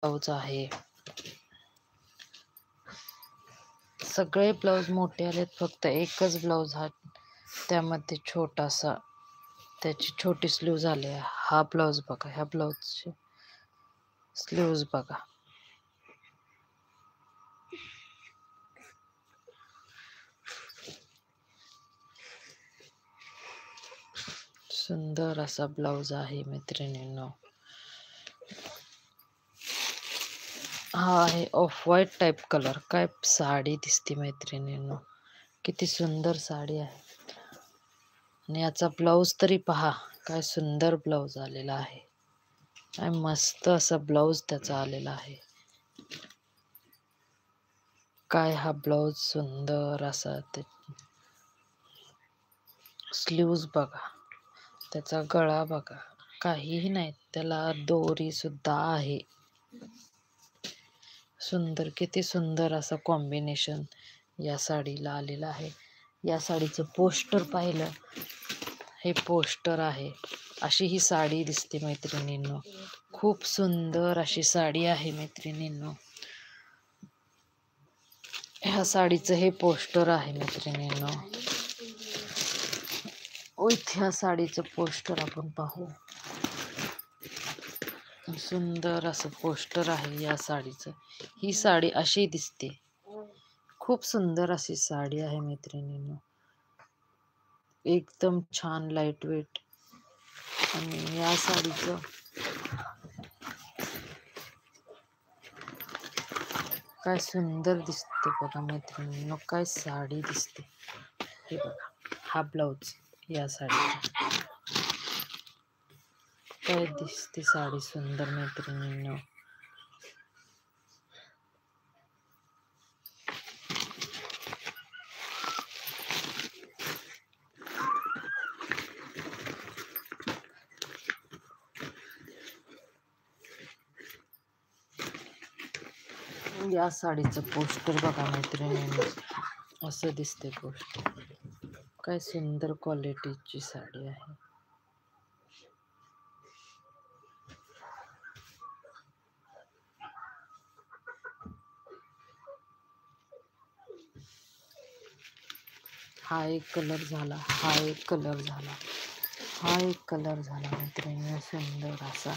Blouse आहे. सगळे blouse मोठे आलेत, फक्त एकच ब्लाउज हा त्यामध्ये छोटासा त्याची छोटी स्लीव्ज आली आहे. हा ब्लाउज बघा, ह्या ब्लाउजची स्लीव्ज बघा. सुंदर असा ब्लाउज आहे मैत्रिणींनो. हा आहे ऑफ व्हाईट टाईप कलर. काय साडी दिसते मैत्रिणींनो, किती सुंदर साडी आहे. आणि याचा ब्लाऊज तरी पहा, काय सुंदर ब्लाऊज आलेला आहे. काय मस्त असा ब्लाऊज त्याचा आलेला आहे. काय हा ब्लाऊज सुंदर असा. ते स्लीव्ज बघा, त्याचा गळा बघा, काहीही नाही, त्याला दोरी सुद्धा आहे. सुंदर, किती सुंदर असं कॉम्बिनेशन या साडीला आलेलं आहे. या साडीचं पोस्टर पाहिलं, हे पोस्टर आहे. अशी ही साडी दिसते मैत्रिणींनो. खूप सुंदर अशी साडी आहे मैत्रिणींनो. ह्या साडीचं हे पोस्टर आहे मैत्रिणींनो. ह्या साडीचं पोस्टर आपण पाहू. सुंदर असं पोस्टर आहे या साडीचं. ही साडी अशी दिसते. खूप सुंदर अशी साडी आहे मैत्रिणींनो. एकदम छान लाईट वेट. आणि या साडीचं काय सुंदर दिसते बघा मैत्रिणींनो. काय साडी दिसते. हे बघा, हा ब्लाऊज या साडीचा. काय दिसते साडी सुंदर मैत्रिणींनो. या साडीचं पोस्टर बघा मैत्रिणींनो, असं दिसते पोस्टर. काय सुंदर क्वालिटीची साडी आहे. हा एक कलर झाला, हा एक कलर झाला, हा एक कलर झाला मैत्रिणींनो सुंदर असा.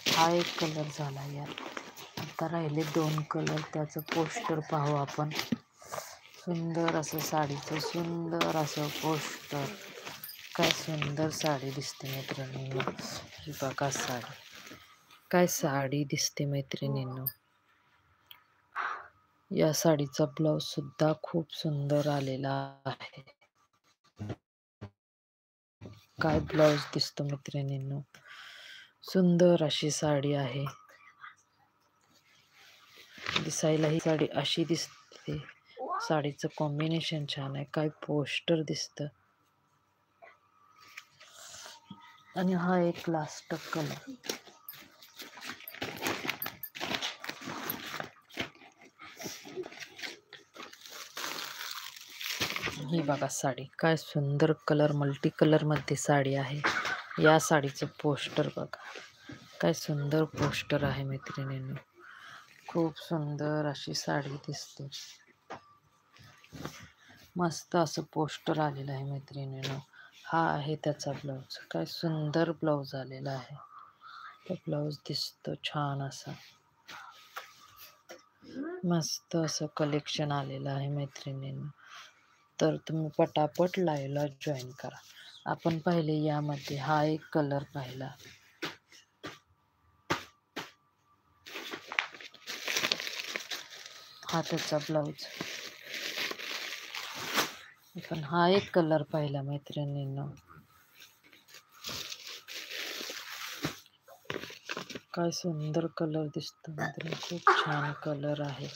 हा एक कलर झाला. यात आता राहिले 2 कलर. त्याचं पोस्टर पाहू आपण. सुंदर असं साडीचं, सुंदर असं पोस्टर. काय सुंदर साडी दिसते मैत्रिणींनो. ही बघा साडी, काय साडी दिसते मैत्रिणींनो. या साडीचा ब्लाऊज सुद्धा खूप सुंदर आलेला आहे. काय ब्लाऊज दिसतो मैत्रिणींनो. सुंदर अशी साडी आहे. दिसायला ही साडी अशी दिसते. साडीचं कॉम्बिनेशन छान आहे. काय पोस्टर दिसतं. आणि हा एक लास्ट कलर. ही बघा साडी, काय सुंदर कलर, मल्टी कलर मध्ये साडी आहे. या साडीचं पोस्टर बघा, काय सुंदर पोस्टर आहे मैत्रिणींनो. खूप सुंदर अशी साडी दिसते. मस्त असं पोस्टर आलेलं आहे मैत्रिणींनो. हा आहे त्याचा ब्लाऊज. काय सुंदर ब्लाऊज आलेला आहे. तो ब्लाऊज दिसतो छान असा. मस्त असं कलेक्शन आलेलं आहे मैत्रिणींनो. तर तुम्ही पटापट लाईव्हला जॉईन करा. आपण पाहिले यामध्ये हा एक कलर पाहिला. हा त्याचा ब्लाऊज. पण हा एक कलर पाहिला मैत्रिणींनो. काय सुंदर कलर दिसतो मैत्रिणी. खूप छान कलर आहे.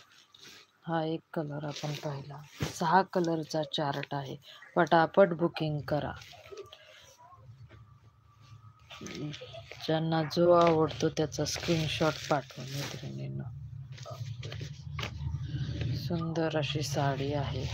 हा एक कलर आपण पाहिला. 6 कलरचा चार्ट आहे. पटापट बुकिंग करा. ज्यांना जो आवडतो त्याचा स्क्रीनशॉट पाठवा मैत्रिणींनो. सुंदर अशी साडी आहे.